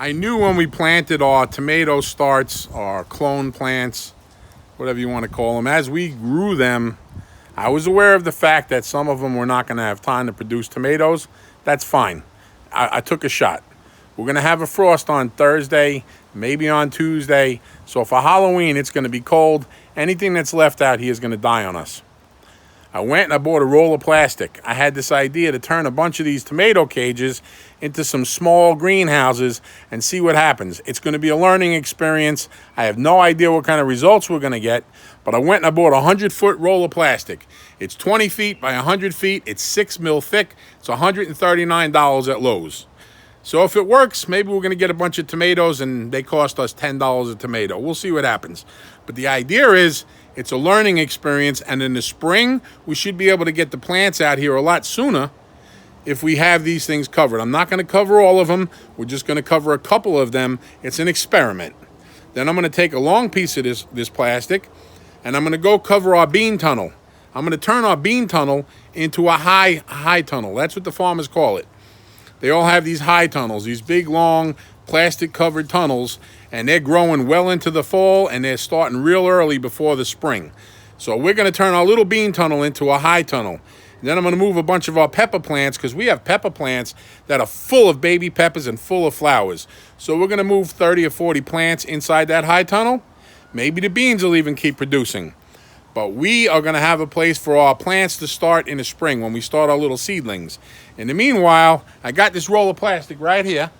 I knew when we planted our tomato starts, our clone plants, whatever you want to call them, as we grew them, I was aware of the fact that some of them were not going to have time to produce tomatoes. That's fine. I took a shot. We're going to have a frost on Thursday, maybe on Tuesday. So for Halloween, it's going to be cold. Anything that's left out here is going to die on us. I went and I bought a roll of plastic. I had this idea to turn a bunch of these tomato cages into some small greenhouses and see what happens. It's going to be a learning experience. I have no idea what kind of results we're going to get, but I went and I bought a 100-foot roll of plastic. It's 20 feet by 100 feet. It's 6 mil thick. It's $139 at Lowe's. So if it works, maybe we're going to get a bunch of tomatoes and they cost us $10 a tomato. We'll see what happens. But the idea is it's a learning experience, and in the spring, we should be able to get the plants out here a lot sooner if we have these things covered. I'm not going to cover all of them. We're just going to cover a couple of them. It's an experiment. Then I'm going to take a long piece of this plastic, and I'm going to go cover our bean tunnel. I'm going to turn our bean tunnel into a high tunnel. That's what the farmers call it. They all have these high tunnels, these big, long, plastic-covered tunnels, and they're growing well into the fall, and they're starting real early before the spring. So we're going to turn our little bean tunnel into a high tunnel. And then I'm going to move a bunch of our pepper plants, because we have pepper plants that are full of baby peppers and full of flowers. So we're going to move 30 or 40 plants inside that high tunnel. Maybe the beans will even keep producing. But we are going to have a place for our plants to start in the spring when we start our little seedlings. In the meanwhile, I got this roll of plastic right here.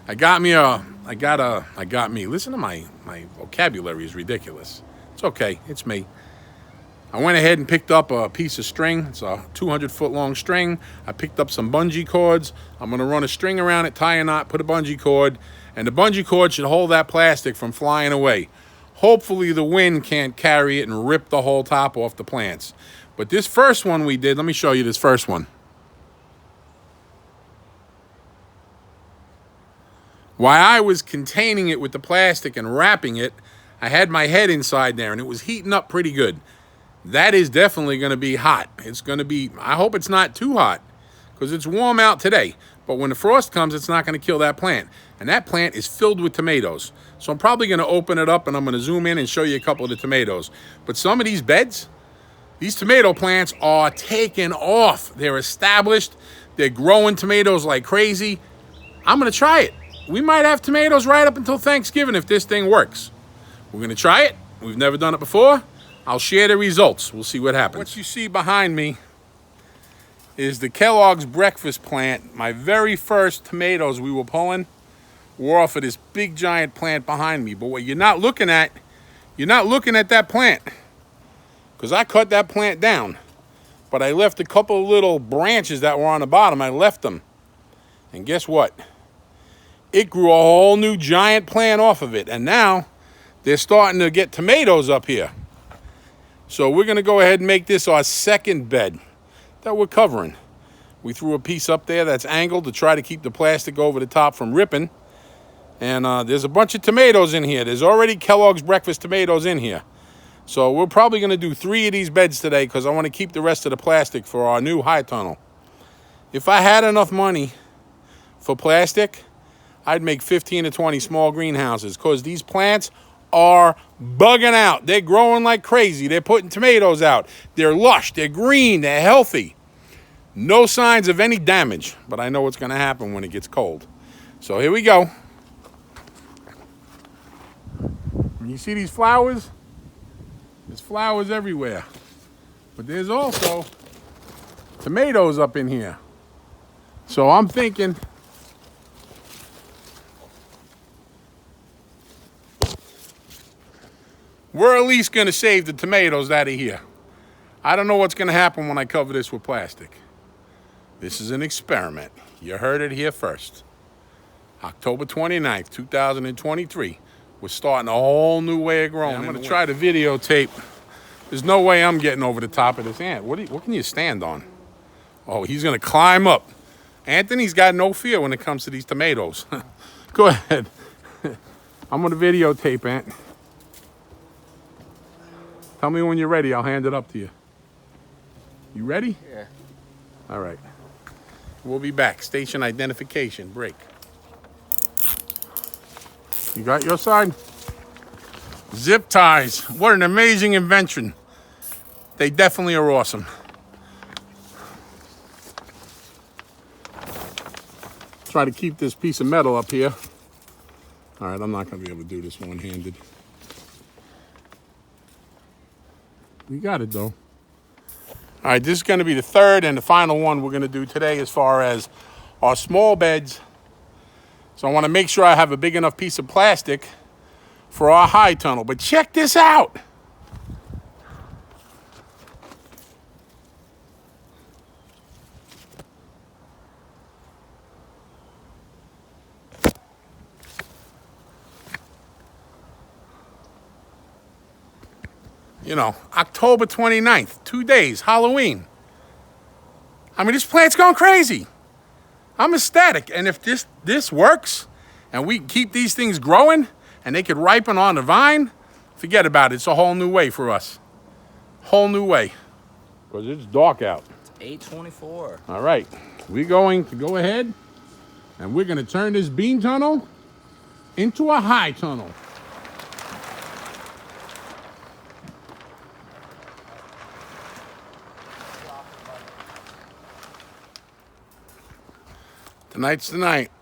Listen to my vocabulary is ridiculous. It's okay. It's me. I went ahead and picked up a piece of string. It's a 200-foot long string. I picked up some bungee cords. I'm going to run a string around it, tie a knot, put a bungee cord, and the bungee cord should hold that plastic from flying away. Hopefully the wind can't carry it and rip the whole top off the plants. But this first one we did, let me show you this first one. While I was containing it with the plastic and wrapping it, I had my head inside there and it was heating up pretty good. That is definitely going to be hot. It's going to be, I hope it's not too hot because it's warm out today. But when the frost comes, it's not going to kill that plant. And that plant is filled with tomatoes. So I'm probably going to open it up and I'm going to zoom in and show you a couple of the tomatoes. But some of these beds, these tomato plants are taking off. They're established. They're growing tomatoes like crazy. I'm going to try it. We might have tomatoes right up until Thanksgiving if this thing works. We're going to try it. We've never done it before. I'll share the results. We'll see what happens. What you see behind me is the Kellogg's breakfast plant. My very first tomatoes we were pulling were off of this big giant plant behind me. But what you're not looking at that plant, because I cut that plant down. But I left a couple of little branches that were on the bottom. I left them. And guess what? It grew a whole new giant plant off of it. And now they're starting to get tomatoes up here. So we're going to go ahead and make this our second bed that we're covering. We threw a piece up there that's angled to try to keep the plastic over the top from ripping. And there's a bunch of tomatoes in here. There's already Kellogg's breakfast tomatoes in here. So we're probably going to do 3 of these beds today because I want to keep the rest of the plastic for our new high tunnel. If I had enough money for plastic, I'd make 15 to 20 small greenhouses because these plants are bugging out. They're growing like crazy. They're putting tomatoes out. They're lush. They're green. They're healthy. No signs of any damage, but I know what's going to happen when it gets cold. So here we go. When you see these flowers, there's flowers everywhere. But there's also tomatoes up in here. So I'm thinking we're at least going to save the tomatoes out of here. I don't know what's going to happen when I cover this with plastic. This is an experiment. You heard it here first. October 29th, 2023. We're starting a whole new way of growing. I'm going to try to videotape. There's no way I'm getting over the top of this ant. What can you stand on? Oh, he's going to climb up. Anthony's got no fear when it comes to these tomatoes. Go ahead. I'm going to videotape, Ant. Tell me when you're ready. I'll hand it up to you. You ready? Yeah. All right. We'll be back. Station identification. Break. You got your side? Zip ties. What an amazing invention. They definitely are awesome. Try to keep this piece of metal up here. All right, I'm not going to be able to do this one-handed. We got it, though. All right, this is going to be the third and the final one we're going to do today as far as our small beds. So I want to make sure I have a big enough piece of plastic for our high tunnel. But check this out. You know, October 29th, 2 days, Halloween. I mean, this plant's going crazy. I'm ecstatic. And if this works and we keep these things growing and they could ripen on the vine, forget about it. It's a whole new way for us. Whole new way. Because it's dark out. It's 8:24. All right. We're going to go ahead and we're going to turn this bean tunnel into a high tunnel. Tonight's the night.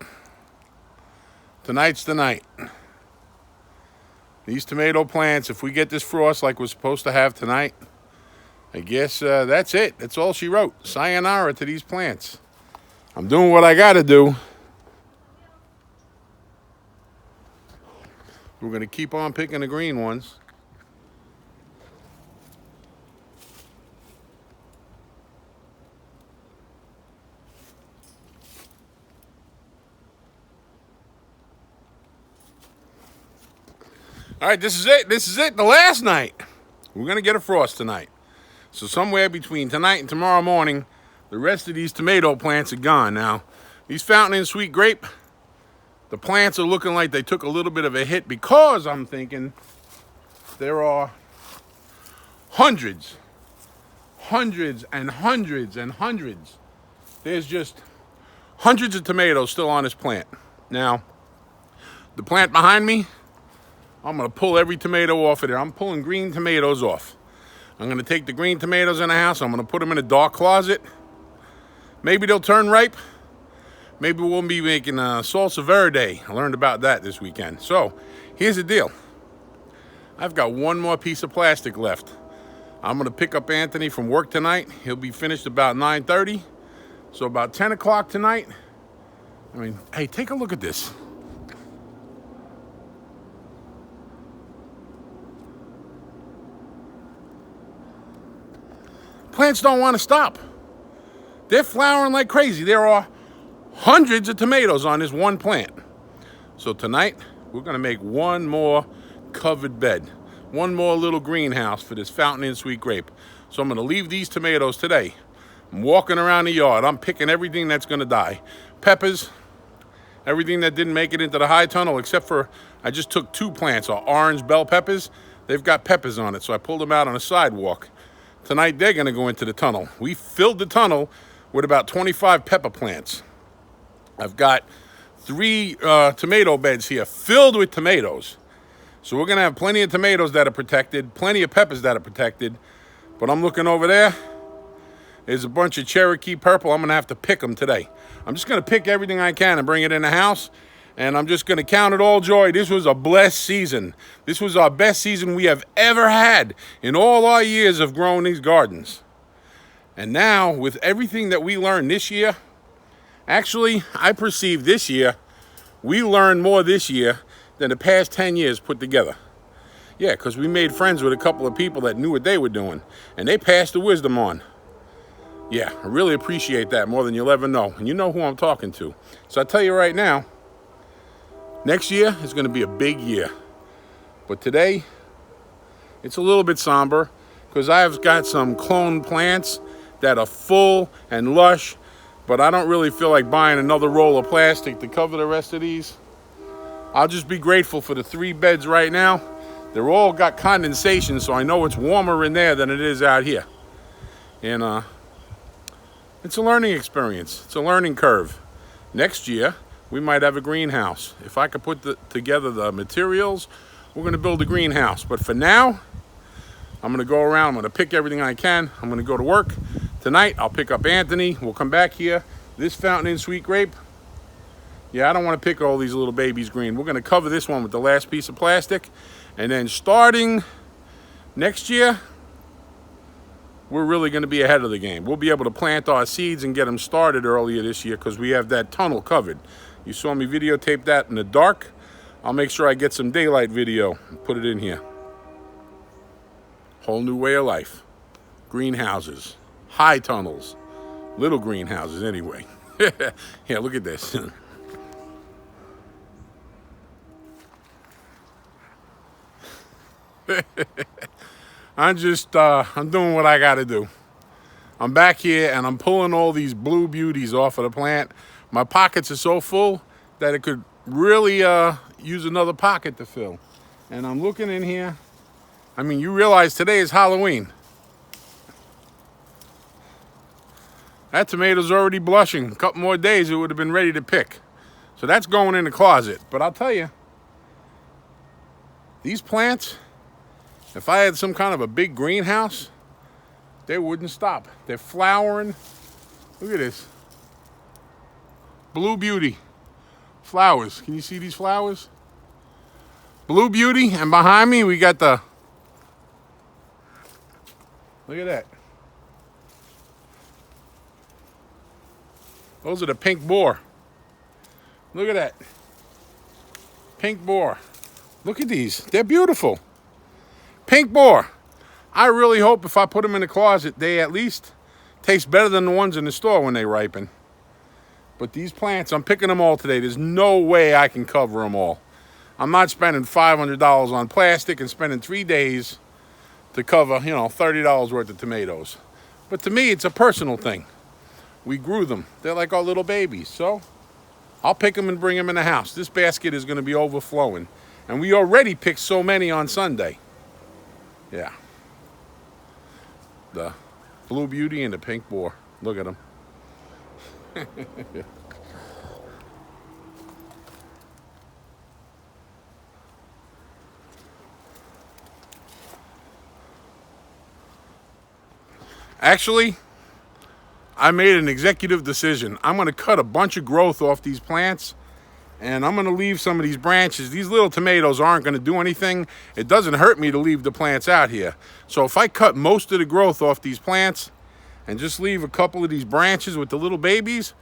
Tonight's the night. These tomato plants, if we get this frost like we're supposed to have tonight, I guess that's it. That's all she wrote. Sayonara to these plants. I'm doing what I got to do. We're going to keep on picking the green ones. All right, this is it. This is it. The last night. We're going to get a frost tonight. So somewhere between tonight and tomorrow morning, the rest of these tomato plants are gone. Now, these Fountain Inn Sweet Grape, the plants are looking like they took a little bit of a hit because I'm thinking there are hundreds and hundreds and hundreds. There's just hundreds of tomatoes still on this plant. Now, the plant behind me, I'm going to pull every tomato off of there. I'm pulling green tomatoes off. I'm going to take the green tomatoes in the house. I'm going to put them in a dark closet. Maybe they'll turn ripe. Maybe we'll be making salsa verde. I learned about that this weekend. So here's the deal. I've got one more piece of plastic left. I'm going to pick up Anthony from work tonight. He'll be finished about 9:30. So about 10 o'clock tonight. I mean, hey, take a look at this. Plants don't want to stop. They're flowering like crazy. There are hundreds of tomatoes on this one plant. So tonight, we're going to make one more covered bed. One more little greenhouse for this Fountain Inn Sweet Grape. So I'm going to leave these tomatoes today. I'm walking around the yard. I'm picking everything that's going to die. Peppers, everything that didn't make it into the high tunnel, except for I just took 2 plants, orange bell peppers. They've got peppers on it, so I pulled them out on a sidewalk. Tonight, they're going to go into the tunnel. We filled the tunnel with about 25 pepper plants. I've got 3 tomato beds here filled with tomatoes. So we're going to have plenty of tomatoes that are protected, plenty of peppers that are protected. But I'm looking over there. There's a bunch of Cherokee purple. I'm going to have to pick them today. I'm just going to pick everything I can and bring it in the house. And I'm just going to count it all joy. This was a blessed season. This was our best season we have ever had in all our years of growing these gardens. And now, with everything that we learned this year, actually, I perceive this year, we learned more this year than the past 10 years put together. Yeah, because we made friends with a couple of people that knew what they were doing. And they passed the wisdom on. Yeah, I really appreciate that more than you'll ever know. And you know who I'm talking to. So I tell you right now, next year is going to be a big year. But today, it's a little bit somber because I've got some clone plants that are full and lush, but I don't really feel like buying another roll of plastic to cover the rest of these. I'll just be grateful for the 3 beds right now. They're all got condensation, so I know it's warmer in there than it is out here. And it's a learning experience. It's a learning curve. Next year, we might have a greenhouse. If I could put together the materials, we're gonna build a greenhouse. But for now, I'm gonna go around, I'm gonna pick everything I can. I'm gonna go to work. Tonight, I'll pick up Anthony. We'll come back here. This Fountain Inn Sweet Grape, yeah, I don't wanna pick all these little babies green. We're gonna cover this one with the last piece of plastic. And then starting next year, we're really gonna be ahead of the game. We'll be able to plant our seeds and get them started earlier this year because we have that tunnel covered. You saw me videotape that in the dark. I'll make sure I get some daylight video and put it in here. Whole new way of life. Greenhouses, high tunnels, little greenhouses anyway. Yeah, look at this. I'm doing what I gotta do. I'm back here and I'm pulling all these blue beauties off of the plant. My pockets are so full that it could really use another pocket to fill. And I'm looking in here. I mean, you realize today is Halloween. That tomato's already blushing. A couple more days, it would have been ready to pick. So that's going in the closet. But I'll tell you, these plants, if I had some kind of a big greenhouse, they wouldn't stop. They're flowering. Look at this. Blue beauty. Flowers. Can you see these flowers? Blue beauty. And behind me, we got the... Look at that. Those are the pink boar. Look at that. Pink boar. Look at these. They're beautiful. Pink boar. I really hope if I put them in the closet, they at least taste better than the ones in the store when they ripen. But these plants, I'm picking them all today. There's no way I can cover them all. I'm not spending $500 on plastic and spending 3 days to cover, $30 worth of tomatoes. But to me, it's a personal thing. We grew them. They're like our little babies. So I'll pick them and bring them in the house. This basket is going to be overflowing. And we already picked so many on Sunday. Yeah. The blue beauty and the pink boar. Look at them. Actually, I made an executive decision. I'm going to cut a bunch of growth off these plants, and I'm going to leave some of these branches. These little tomatoes aren't going to do anything. It doesn't hurt me to leave the plants out here. So if I cut most of the growth off these plants and just leave a couple of these branches with the little babies,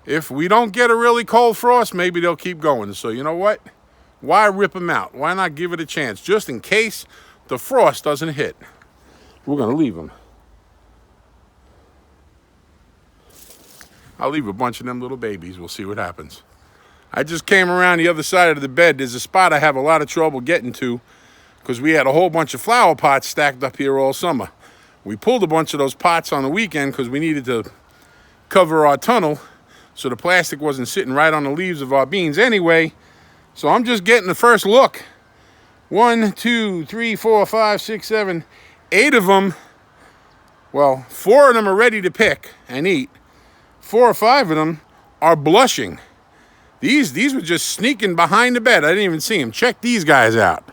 if we don't get a really cold frost, maybe they'll keep going. So you know what? Why rip them out? Why not give it a chance? Just in case the frost doesn't hit. We're going to leave them. I'll leave a bunch of them little babies. We'll see what happens. I just came around the other side of the bed. There's a spot I have a lot of trouble getting to because we had a whole bunch of flower pots stacked up here all summer. We pulled a bunch of those pots on the weekend because we needed to cover our tunnel so the plastic wasn't sitting right on the leaves of our beans anyway. So I'm just getting the first look. 1, 2, 3, 4, 5, 6, 7, 8 of them. Well, 4 of them are ready to pick and eat. 4 or 5 of them are blushing. These were just sneaking behind the bed. I didn't even see them. Check these guys out.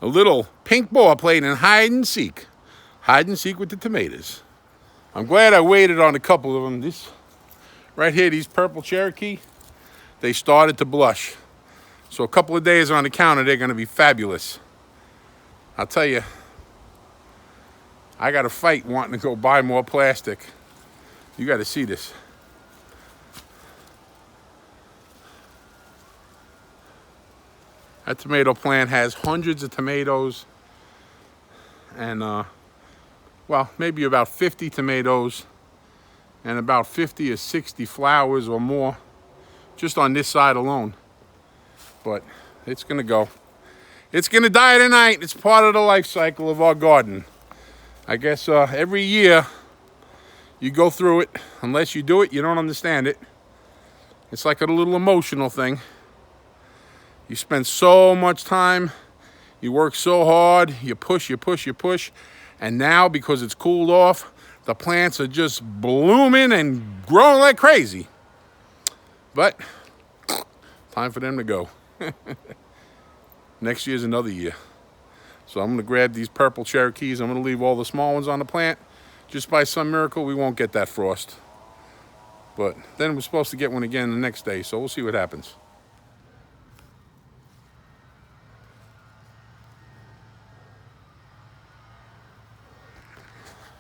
A little pink boar playing in hide and seek. Hide and seek with the tomatoes. I'm glad I waited on a couple of them. This right here, these purple Cherokee, they started to blush. So a couple of days on the counter, they're going to be fabulous. I'll tell you, I got to fight wanting to go buy more plastic. You got to see this. That tomato plant has hundreds of tomatoes and, well, maybe about 50 tomatoes and about 50 or 60 flowers or more just on this side alone. But it's going to go. It's going to die tonight. It's part of the life cycle of our garden. I guess every year you go through it. Unless you do it, you don't understand it. It's like a little emotional thing. You spend so much time You work so hard, you push, you push, you push. And now, because it's cooled off, the plants are just blooming and growing like crazy. But time for them to go. Next year's another year. So I'm going to grab these purple Cherokees. I'm going to leave all the small ones on the plant. Just by some miracle, we won't get that frost. But then we're supposed to get one again the next day, so we'll see what happens.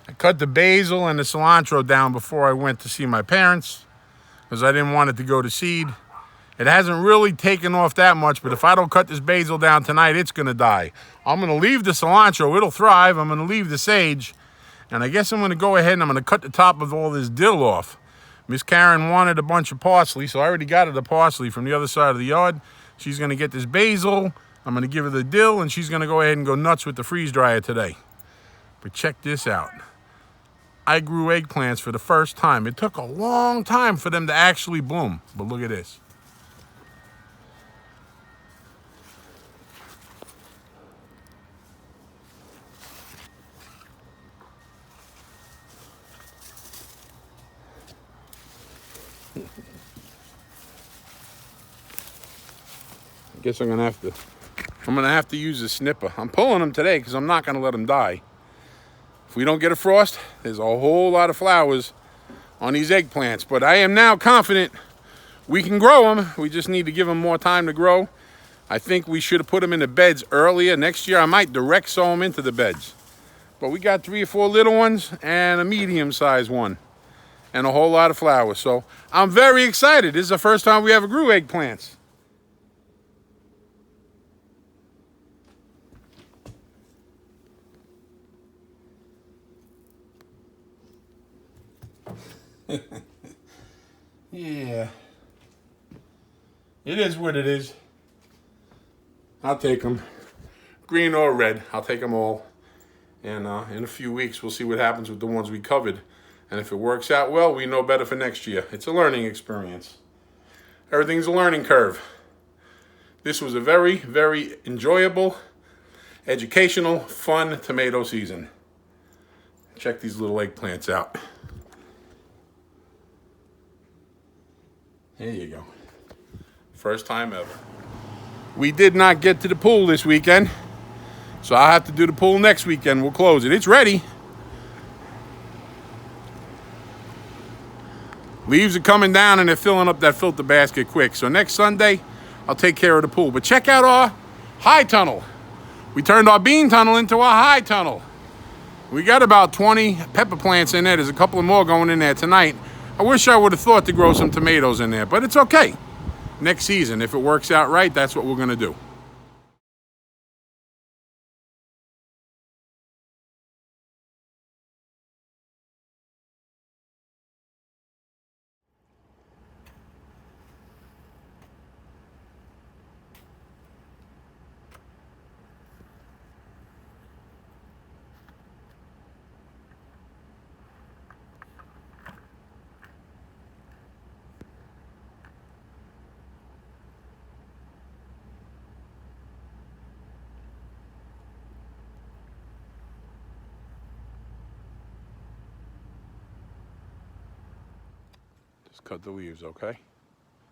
I cut the basil and the cilantro down before I went to see my parents because I didn't want it to go to seed. It hasn't really taken off that much, but if I don't cut this basil down tonight, it's going to die. I'm going to leave the cilantro. It'll thrive. I'm going to leave the sage. And I guess I'm going to go ahead and I'm going to cut the top of all this dill off. Miss Karen wanted a bunch of parsley, so I already got her the parsley from the other side of the yard. She's going to get this basil. I'm going to give her the dill, and she's going to go ahead and go nuts with the freeze dryer today. But check this out. I grew eggplants for the first time. It took a long time for them to actually bloom, but look at this. I guess I'm gonna have to use a snipper. I'm pulling them today because I'm not gonna let them die. If we don't get a frost, there's a whole lot of flowers on these eggplants, but I am now confident we can grow them. We just need to give them more time to grow. I think we should have put them in the beds earlier. Next year I might direct sow them into the beds. But we got 3 or 4 little ones and a medium-sized one and a whole lot of flowers. So I'm very excited. This is the first time we ever grew eggplants. Yeah. It is what it is. I'll take them. Green or red, I'll take them all. And in a few weeks, we'll see what happens with the ones we covered. And if it works out well, we know better for next year. It's a learning experience. Everything's a learning curve. This was a very, very enjoyable, educational, fun tomato season. Check these little eggplants out. There you go. First time ever. We did not get to the pool this weekend, so I'll have to do the pool next weekend. We'll close it. It's ready. Leaves are coming down and they're filling up that filter basket quick. So next Sunday, I'll take care of the pool. But check out our high tunnel. We turned our bean tunnel into a high tunnel. We got about 20 pepper plants in there. There's a couple of more going in there tonight. I wish I would have thought to grow some tomatoes in there, but it's okay. Next season, if it works out right, that's what we're going to do. Just cut the leaves, okay?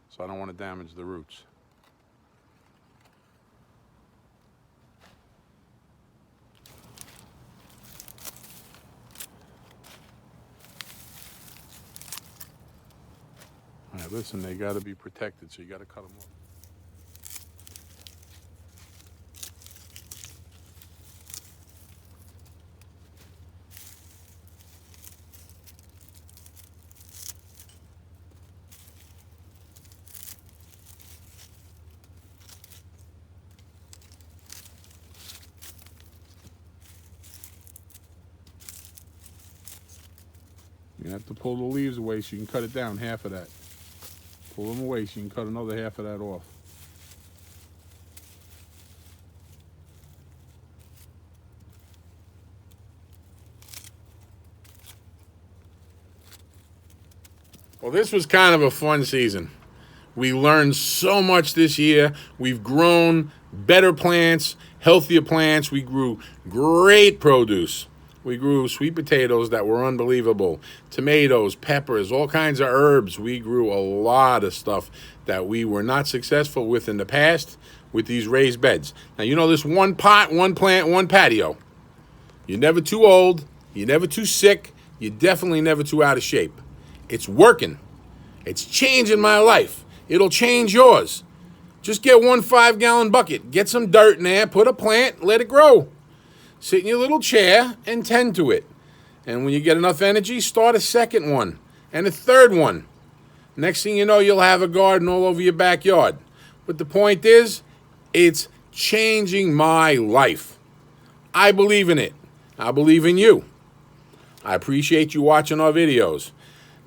So I don't want to damage the roots. All right, listen, they got to be protected, so you got to cut them off. You have to pull the leaves away so you can cut it down, half of that. Pull them away so you can cut another half of that off. Well, this was kind of a fun season. We learned so much this year. We've grown better plants, healthier plants. We grew great produce. We grew sweet potatoes that were unbelievable, tomatoes, peppers, all kinds of herbs. We grew a lot of stuff that we were not successful with in the past with these raised beds. Now, you know this one pot, one plant, one patio. You're never too old. You're never too sick. You're definitely never too out of shape. It's working. It's changing my life. It'll change yours. Just get 1 5-gallon bucket. Get some dirt in there. Put a plant. Let it grow. Sit in your little chair and tend to it. And when you get enough energy, start a second one and a third one. Next thing you know, you'll have a garden all over your backyard. But the point is, it's changing my life. I believe in it. I believe in you. I appreciate you watching our videos.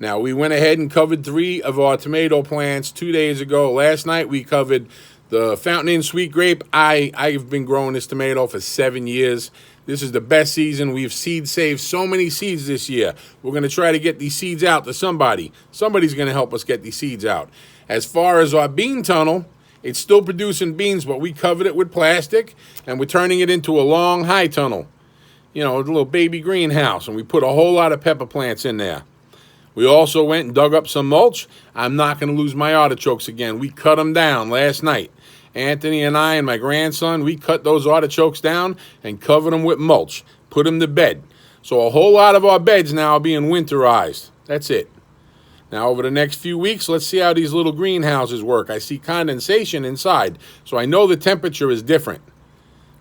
Now, we went ahead and covered 3 of our tomato plants 2 days ago. Last night, we covered the Fountain Inn Sweet Grape. I've been growing this tomato for 7 years. This is the best season. We've seed saved so many seeds this year. We're going to try to get these seeds out to somebody. Somebody's going to help us get these seeds out. As far as our bean tunnel, it's still producing beans, but we covered it with plastic, and we're turning it into a long, high tunnel. You know, a little baby greenhouse, and we put a whole lot of pepper plants in there. We also went and dug up some mulch. I'm not going to lose my artichokes again. We cut them down last night. Anthony and I and my grandson, we cut those artichokes down and covered them with mulch. Put them to bed. So a whole lot of our beds now are being winterized. That's it. Now, over the next few weeks, let's see how these little greenhouses work. I see condensation inside, so I know the temperature is different.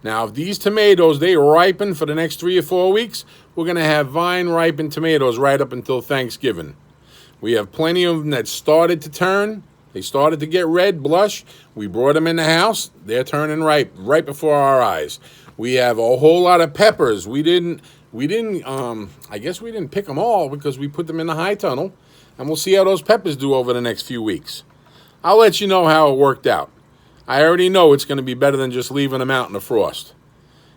Now, if these tomatoes, they ripen for the next 3 or 4 weeks, we're going to have vine-ripened tomatoes right up until Thanksgiving. We have plenty of them that started to turn. They started to get red, blush. We brought them in the house. They're turning ripe right before our eyes. We have a whole lot of peppers. I guess we didn't pick them all because we put them in the high tunnel. And we'll see how those peppers do over the next few weeks. I'll let you know how it worked out. I already know it's going to be better than just leaving them out in the frost.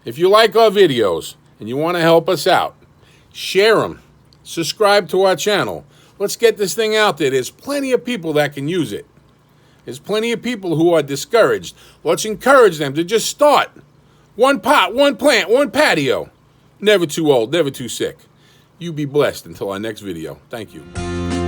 If you like our videos and you want to help us out, share them. Subscribe to our channel. Let's get this thing out there. There's plenty of people that can use it. There's plenty of people who are discouraged. Let's encourage them to just start. 1 pot, 1 plant, 1 patio. Never too old, never too sick. You be blessed until our next video. Thank you.